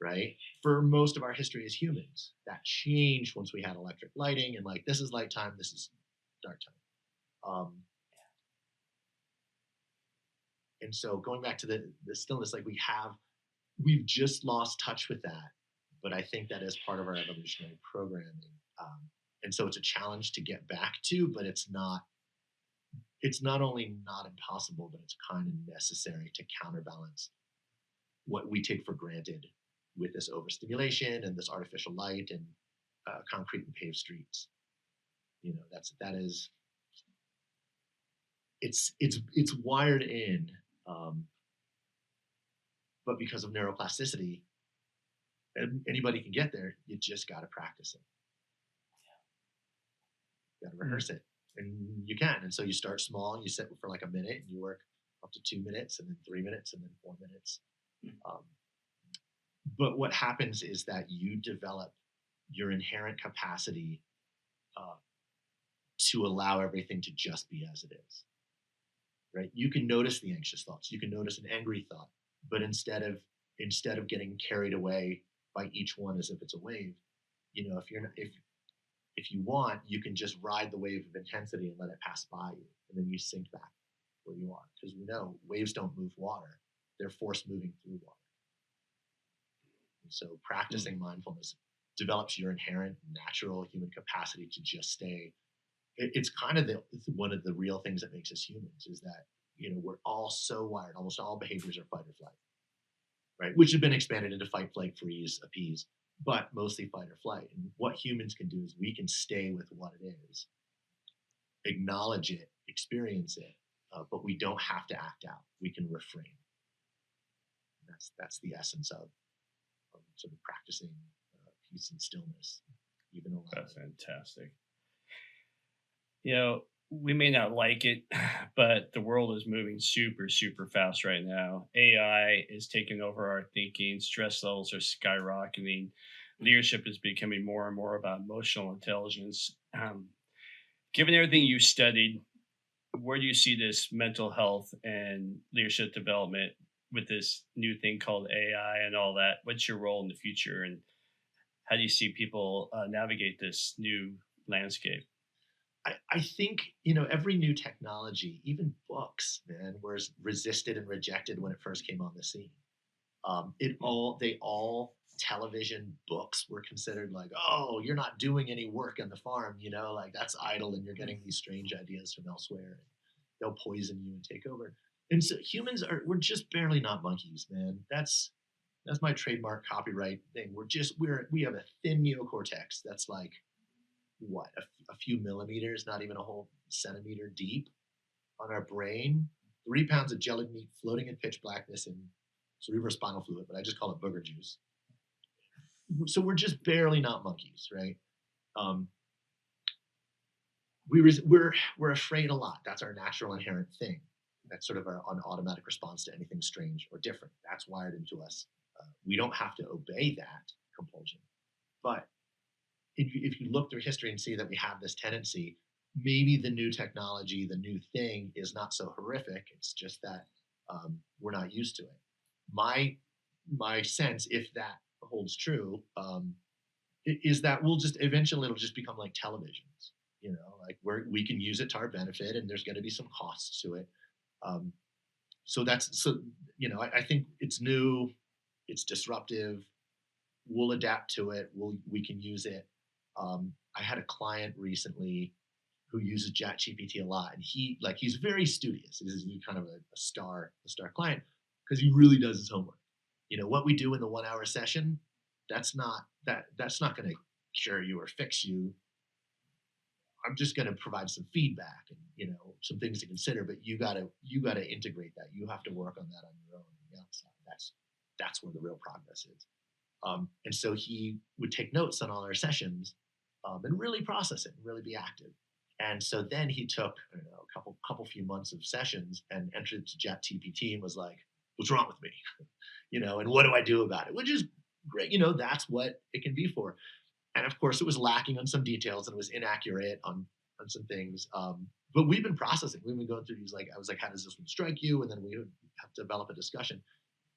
right? For most of our history as humans. That changed once we had electric lighting, and like, this is light time, this is dark time. And so going back to the stillness, like, we've just lost touch with that. But I think that is part of our evolutionary programming. And so it's a challenge to get back to, but it's not only not impossible, but it's kind of necessary to counterbalance what we take for granted with this overstimulation and this artificial light and concrete and paved streets. It's wired in, but because of neuroplasticity, anybody can get there. You just got to practice it. You got to rehearse it, and you can. And so you start small, and you sit for like a minute, and you work up to 2 minutes, and then 3 minutes, and then 4 minutes. Um, but what happens is that you develop your inherent capacity uh, to allow everything to just be as it is. Right? You can notice the anxious thoughts. You can notice an angry thought, but instead of getting carried away by each one as if it's a wave, if you're not, if you want, you can just ride the wave of intensity and let it pass by you, and then you sink back where you are. Because we know waves don't move water; they're force moving through water. And so, practicing mindfulness develops your inherent natural human capacity to just stay. It's kind of one of the real things that makes us humans is that we're all so wired. Almost all behaviors are fight or flight, right? Which have been expanded into fight, flight, freeze, appease, but mostly fight or flight. And what humans can do is we can stay with what it is, acknowledge it, experience it, but we don't have to act out. We can refrain. And that's the essence of sort of practicing peace and stillness, even allowing. That's fantastic. We may not like it, but the world is moving super, super fast right now. AI is taking over our thinking. Stress levels are skyrocketing. Leadership is becoming more and more about emotional intelligence. Given everything you studied, where do you see this mental health and leadership development with this new thing called AI and all that? What's your role in the future, and how do you see people navigate this new landscape? I think every new technology, even books, man, was resisted and rejected when it first came on the scene. They all television, books were considered like, oh, you're not doing any work on the farm, like that's idle, and you're getting these strange ideas from elsewhere. And they'll poison you and take over. And so we're just barely not monkeys, man. That's my trademark copyright thing. We have a thin neocortex that's like what a few millimeters, not even a whole centimeter deep on our brain. 3 pounds of jellied meat floating in pitch blackness in cerebrospinal fluid, but I just call it booger juice. So we're just barely not monkeys, right? We're afraid a lot. That's our natural inherent thing. That's sort of an automatic response to anything strange or different. That's wired into us. We don't have to obey that compulsion, but if you look through history and see that we have this tendency, maybe the new technology, the new thing is not so horrific. It's just that we're not used to it. My sense, if that holds true, is that eventually it'll just become like televisions. Like we can use it to our benefit, and there's going to be some costs to it. I think it's new, it's disruptive. We'll adapt to it. We can use it. I had a client recently who uses ChatGPT a lot, and he's very studious. He's kind of a star client because he really does his homework. What we do in the 1 hour session, that's not going to cure you or fix you. I'm just going to provide some feedback and some things to consider. But you got to integrate that. You have to work on that on your own on the outside. That's where the real progress is. And so he would take notes on all our sessions and really process it and really be active. And so then he took a few months of sessions and entered it to ChatGPT and was like, "What's wrong with me? And what do I do about it?" Which is great. That's what it can be for. And of course, it was lacking on some details and it was inaccurate on some things. But we've been processing. We've been going through these. I was like, "How does this one strike you?" And then we would have to develop a discussion.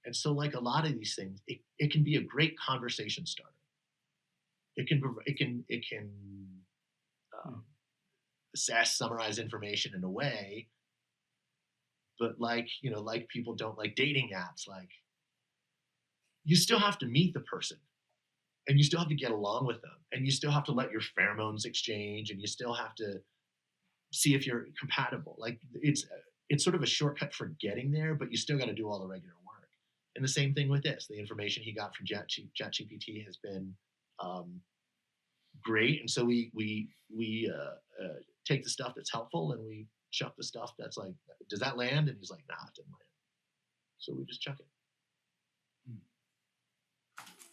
And so, like a lot of these things, it can be a great conversation starter. It can assess, summarize information in a way, but like people don't like dating apps. Like you still have to meet the person, and you still have to get along with them, and you still have to let your pheromones exchange, and you still have to see if you're compatible. Like it's sort of a shortcut for getting there, but you still got to do all the regular work. And the same thing with this. The information he got from ChatGPT has been great, and so we take the stuff that's helpful and we chuck the stuff that's like, "Does that land?" And he's like, "Nah, it didn't land." So we just chuck it.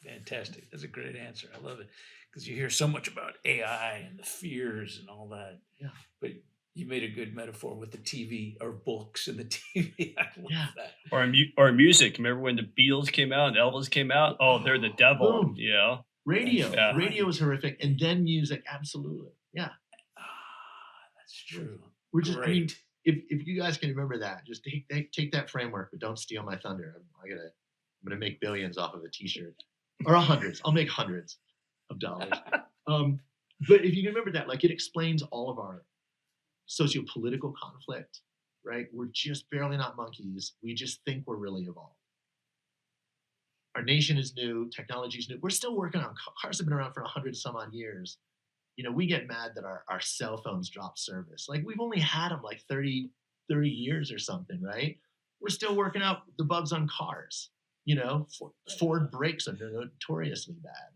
Fantastic. That's a great answer. I love it because you hear so much about AI and the fears and all that. Yeah. But you made a good metaphor with the TV or books and the TV. I love Yeah. that. Or music. Remember when the Beatles came out and Elvis came out? Oh, they're the devil. Boom. You know. Radio. Yeah. Radio was horrific. And then music, absolutely. Yeah. That's true. We're just, I mean, Great. if you guys can remember that, just take that framework, but don't steal my thunder. I'm gonna make billions off of a T-shirt, or hundreds. I'll make hundreds of dollars. But if you can remember that, like, it explains all of our socio-political conflict, right? We're just barely not monkeys. We just think we're really evolved. Our nation is new. Technology is new. We're still working on cars. Have been around for 100 some odd years. You know, we get mad that our cell phones drop service. Like, we've only had them like 30 years or something, right? We're still working out the bugs on cars. You know, Ford brakes are notoriously bad.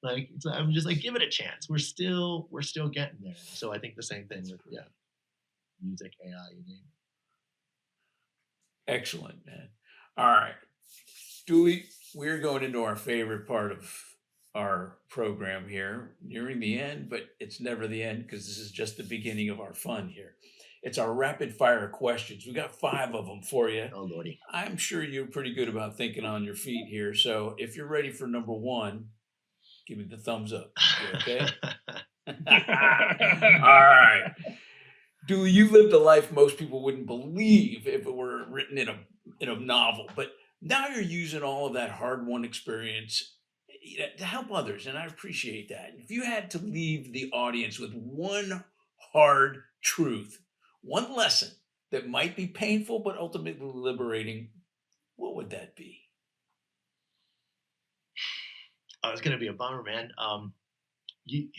Like, I'm just like, give it a chance. We're still getting there. So I think the same thing with music, AI, you name it. Excellent, man. All right. Dewey, we're going into our favorite part of our program here, nearing the end, but it's never the end because this is just the beginning of our fun here. It's our rapid fire questions. We got 5 of them for you. Oh, Lordy. I'm sure you're pretty good about thinking on your feet here. So if you're ready for number 1, give me the thumbs up. You okay? All right. Dewey, you lived a life most people wouldn't believe if it were written in a novel, but now you're using all of that hard-won experience to help others, and I appreciate that. If you had to leave the audience with one hard truth, one lesson that might be painful but ultimately liberating, what would that be? Oh, it's gonna be a bummer, man. You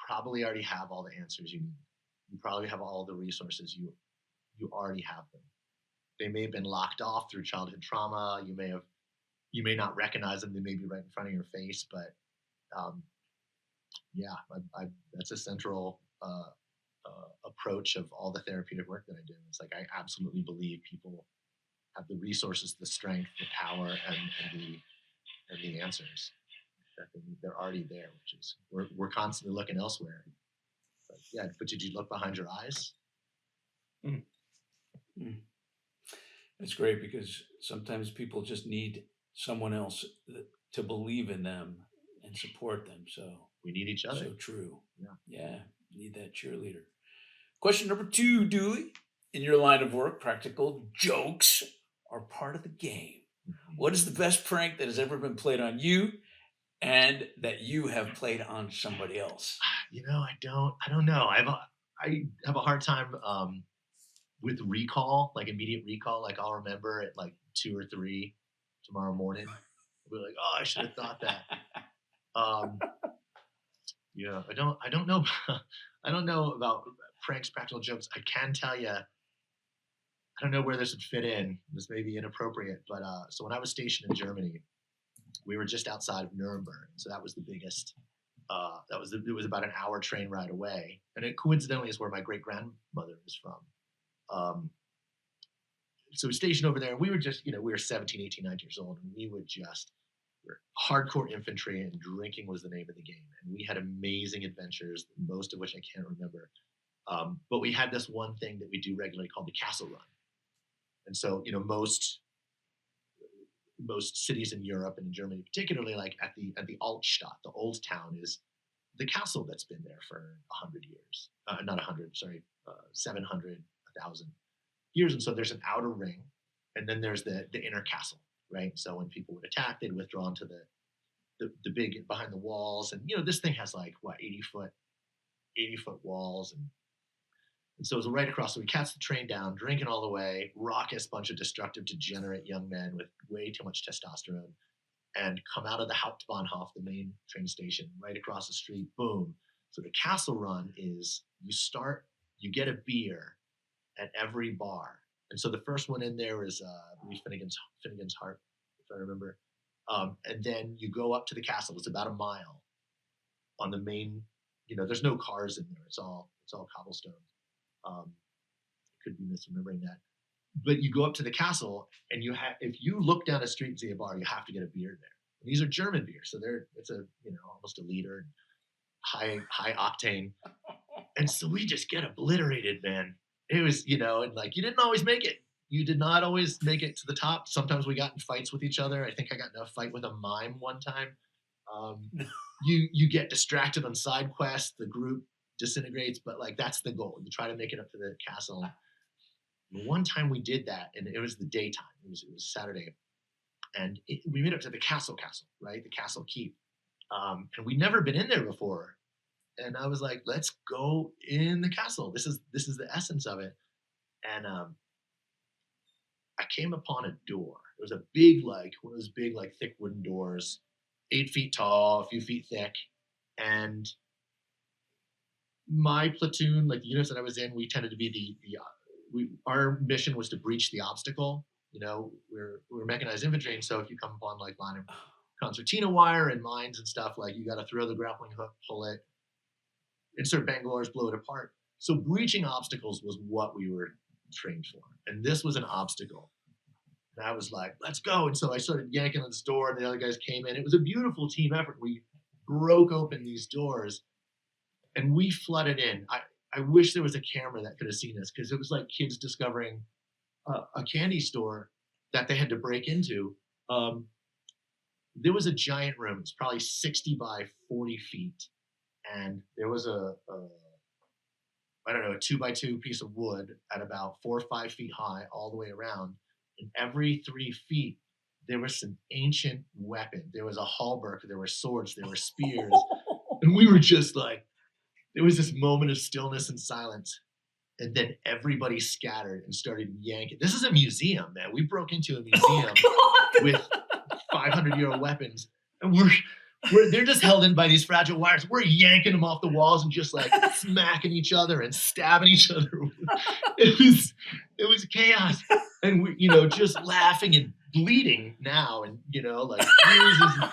probably already have all the answers you need. You probably have all the resources. You already have them. They may have been locked off through childhood trauma. You may not recognize them. They may be right in front of your face, but yeah, that's a central approach of all the therapeutic work that I do. It's like, I absolutely believe people have the resources, the strength, the power, and the answers. That they're already there, which is we're constantly looking elsewhere. But yeah, but did you look behind your eyes? It's great because sometimes people just need someone else to believe in them and support them. So We need each other. so true. Yeah. Yeah. Need that cheerleader. Question number 2, Dooley. In your line of work, practical jokes are part of the game. What is the best prank that has ever been played on you and that you have played on somebody else? You know, I don't know. I have a hard time with recall, like immediate recall. Like, I'll remember at like 2 or 3 tomorrow morning. I'll be like, oh, I should have thought that. Yeah, I don't know. I don't know about pranks, practical jokes. I can tell you, I don't know where this would fit in. This may be inappropriate, but so when I was stationed in Germany, we were just outside of Nuremberg, so that was the biggest. It was about an hour train ride away, and it coincidentally is where my great grandmother was from. So we stationed over there, and we were just, we were 17, 18, 19 years old, and we were hardcore infantry, and drinking was the name of the game. And we had amazing adventures, most of which I can't remember. But we had this one thing that we do regularly called the castle run. And so, most cities in Europe and in Germany, particularly, like at the Altstadt, the old town, is the castle that's been there for 100 years. Not 100, sorry, 700, 1,000 years. And so there's an outer ring, and then there's the inner castle, right? So when people would attack, they'd withdraw into the big behind the walls. And this thing has like 80-foot walls, and so it was right across. So we catch the train down, drinking all the way, raucous bunch of destructive, degenerate young men with way too much testosterone, and come out of the Hauptbahnhof, the main train station, right across the street. Boom. So the castle run is you get a beer at every bar. And so the first one in there is Finnegan's Heart, if I remember. And then you go up to the castle. It's about a mile on the main. There's no cars in there. It's all cobblestone. Could be misremembering that. But you go up to the castle, and if you look down a street and see a bar, you have to get a beer there. And these are German beers, so it's a almost a liter, high octane. And so we just get obliterated, man. It was, and like you didn't always make it. You did not always make it to the top. Sometimes we got in fights with each other. I think I got in a fight with a mime one time. Um, you get distracted on side quests. The group disintegrates, but like that's the goal. You try to make it up to the castle. And one time we did that, and it was the daytime. It was Saturday, and we made it to the castle, right? The castle keep, and we'd never been in there before. And I was like, let's go in the castle. This is the essence of it. And I came upon a door. It was a big, like one of those big, like thick wooden doors, 8 feet tall, a few feet thick. And my platoon, like the units that I was in, we tended to be our mission was to breach the obstacle. We're mechanized infantry, and so if you come upon like line of concertina wire and mines and stuff, like you got to throw the grappling hook, pull it, insert Bangalore's, blow it apart. So breaching obstacles was what we were trained for, and this was an obstacle. And I was like, let's go. And so I started yanking on this door, and the other guys came in. It was a beautiful team effort. We broke open these doors, and we flooded in. I wish there was a camera that could have seen us, because it was like kids discovering a candy store that they had to break into. There was a giant room. It's probably 60 by 40 feet. And there was a 2x2 piece of wood at about 4 or 5 feet high all the way around. And every 3 feet, there was some ancient weapon. There was a halberd, there were swords, there were spears. And we were just like, there was this moment of stillness and silence. And then everybody scattered and started yanking. This is a museum, man. We broke into a museum with 500-year-old weapons. And they're just held in by these fragile wires. We're yanking them off the walls and just like smacking each other and stabbing each other. It was chaos. And we, just laughing and bleeding now, and like bruises.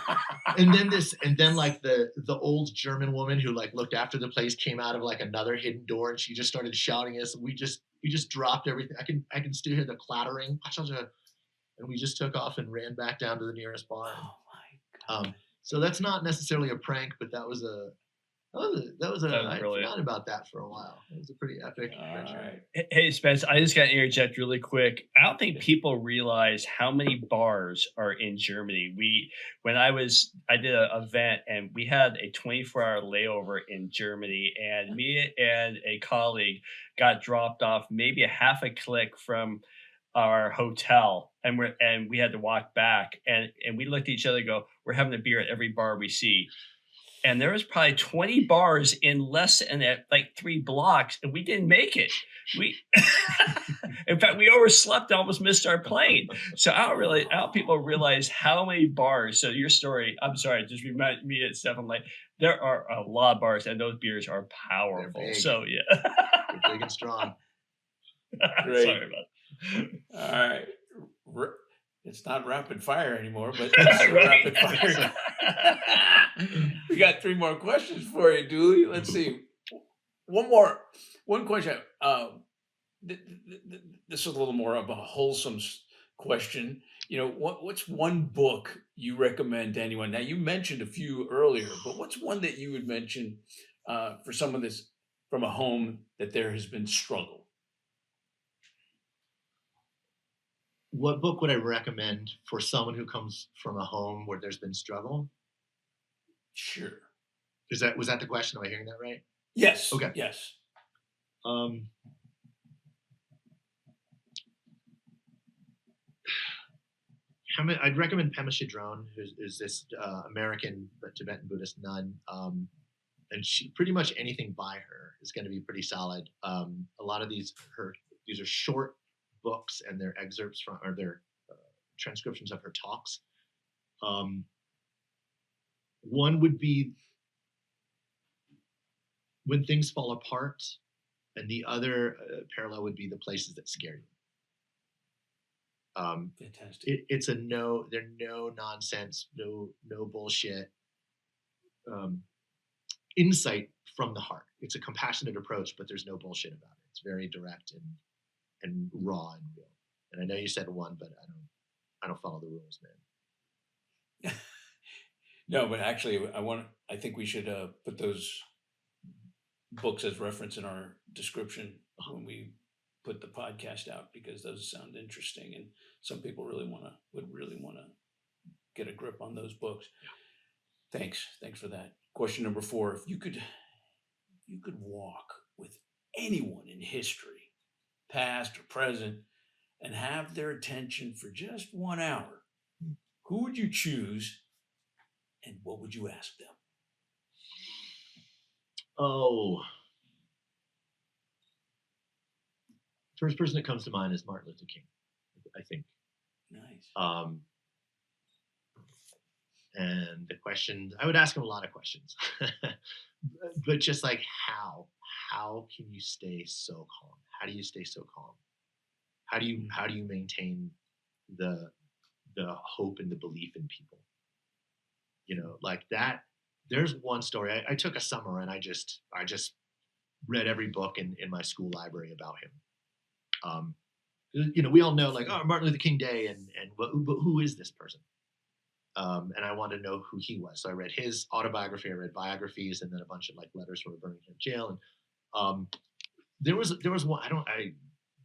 And then like the old German woman who like looked after the place came out of like another hidden door, and she just started shouting at us. And we just dropped everything. I can still hear the clattering. And we just took off and ran back down to the nearest bar. Oh my God. So that's not necessarily a prank, but I brilliant. forgot about that for a while. It was a pretty epic adventure. Right. Hey, Spence, I just got to interject really quick. I don't think people realize how many bars are in Germany. I did an event, and we had a 24-hour layover in Germany, and me and a colleague got dropped off maybe a half a click from our hotel, and we had to walk back, and we looked at each other and go, we're having a beer at every bar we see. And there was probably 20 bars in less than like 3 blocks, and we didn't make it. In fact, we overslept and almost missed our plane. So I don't people realize how many bars. So your story, I'm sorry, just reminded me at Stefan, like there are a lot of bars, and those beers are powerful. So yeah, they're big and strong. Great. Sorry about that. All right. It's not rapid fire anymore, but it's rapid fire. We got 3 more questions for you, Dooley. Let's see. One question. This is a little more of a wholesome question. What's one book you recommend to anyone? Now, you mentioned a few earlier, but what's one that you would mention for someone that's from a home that there has been struggle? What book would I recommend for someone who comes from a home where there's been struggle? Sure. Was that the question? Am I hearing that right? Yes. Okay. Yes. I'd recommend Pema Chodron, who's this American but Tibetan Buddhist nun, and she pretty much anything by her is going to be pretty solid. A lot of these are short books, and they're excerpts from, or they're transcriptions of her talks. One would be When Things Fall Apart, and the other parallel would be The Places That Scare You. Fantastic. It's they're no nonsense, no bullshit. Insight from the heart. It's a compassionate approach, but there's no bullshit about it. It's very direct and raw and real. And I know you said one, but I don't follow the rules, man. No, but actually, I think we should put those books as reference in our description when we put the podcast out, because those sound interesting, and some people would really want to get a grip on those books. Thanks for that. Question number 4: if you could walk with anyone in history, past or present, and have their attention for just 1 hour, who would you choose, and what would you ask them? Oh, first person that comes to mind is Martin Luther King, I think. Nice. And the questions, I would ask him a lot of questions, but just like how can you stay so calm? How do you stay so calm? How do you maintain the hope and the belief in people? Like that. There's one story. I took a summer and I just read every book in my school library about him. We all know, like, oh, Martin Luther King Day, but who is this person? And I wanted to know who he was. So I read his autobiography, I read biographies, and then a bunch of like letters from a Birmingham jail. And there was one, I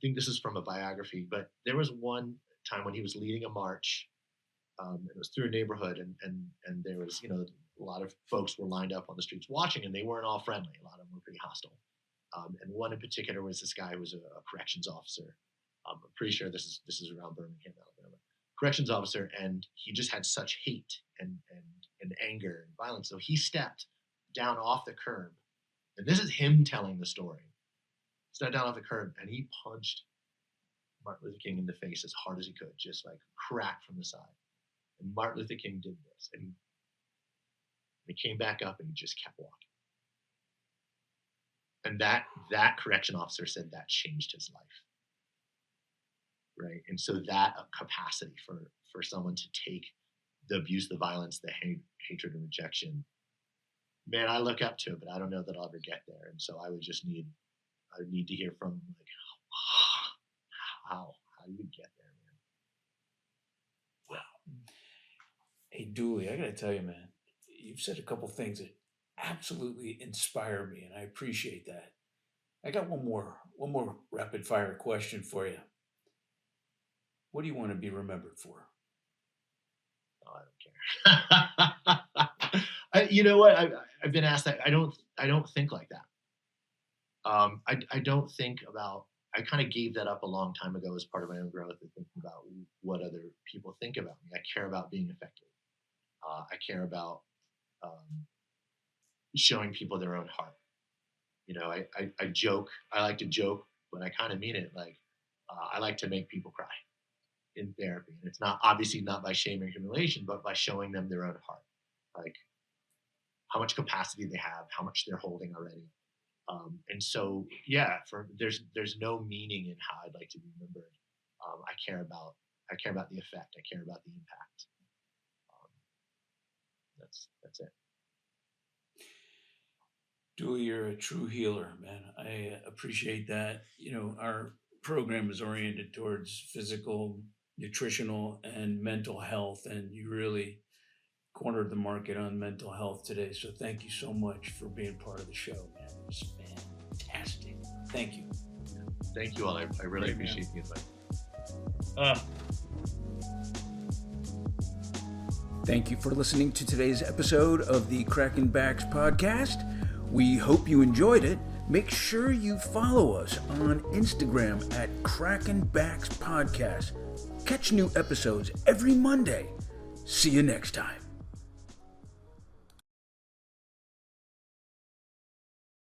think this is from a biography, but there was one time when he was leading a march. It was through a neighborhood, and there was, a lot of folks were lined up on the streets watching, and they weren't all friendly. A lot of them were pretty hostile. And one in particular was this guy who was a corrections officer. I'm pretty sure this is around Birmingham, Alabama. Corrections officer, and he just had such hate and anger and violence. So he stepped down off the curb, and this is him telling the story. Stepped down off the curb, and he punched Martin Luther King in the face as hard as he could, just like crack from the side. And Martin Luther King did this, and he came back up, and he just kept walking. And that correction officer said that changed his life. Right. And so that capacity for someone to take the abuse, the violence, the hatred and rejection, man, I look up to it, but I don't know that I'll ever get there. And so I would need to hear from him, like, how you would get there, man. Wow. Hey, Dooley, I got to tell you, man, you've said a couple things that absolutely inspire me, and I appreciate that. I got one more rapid fire question for you. What do you want to be remembered for? Oh, I don't care. You know what? I've been asked that. I don't think like that. I don't think about. I kind of gave that up a long time ago as part of my own growth, and thinking about what other people think about me. I care about being effective. I care about showing people their own heart. I joke. I like to joke, but I kind of mean it. Like, I like to make people cry in therapy. And it's obviously not by shame or humiliation, but by showing them their own heart. Like how much capacity they have, how much they're holding already. And so, yeah, there's no meaning in how I'd like to be remembered. I care about the effect. I care about the impact. That's it. Dooley, you're a true healer, man. I appreciate that. Our program is oriented towards physical, nutritional, and mental health, and you really cornered the market on mental health today. So thank you so much for being part of the show, man. It was fantastic. Thank you. Thank you all. I really appreciate the invite. Thank you for listening to today's episode of the Cracking Backs podcast. We hope you enjoyed it. Make sure you follow us on Instagram at Cracking Backs Podcast. Catch new episodes every Monday. See you next time.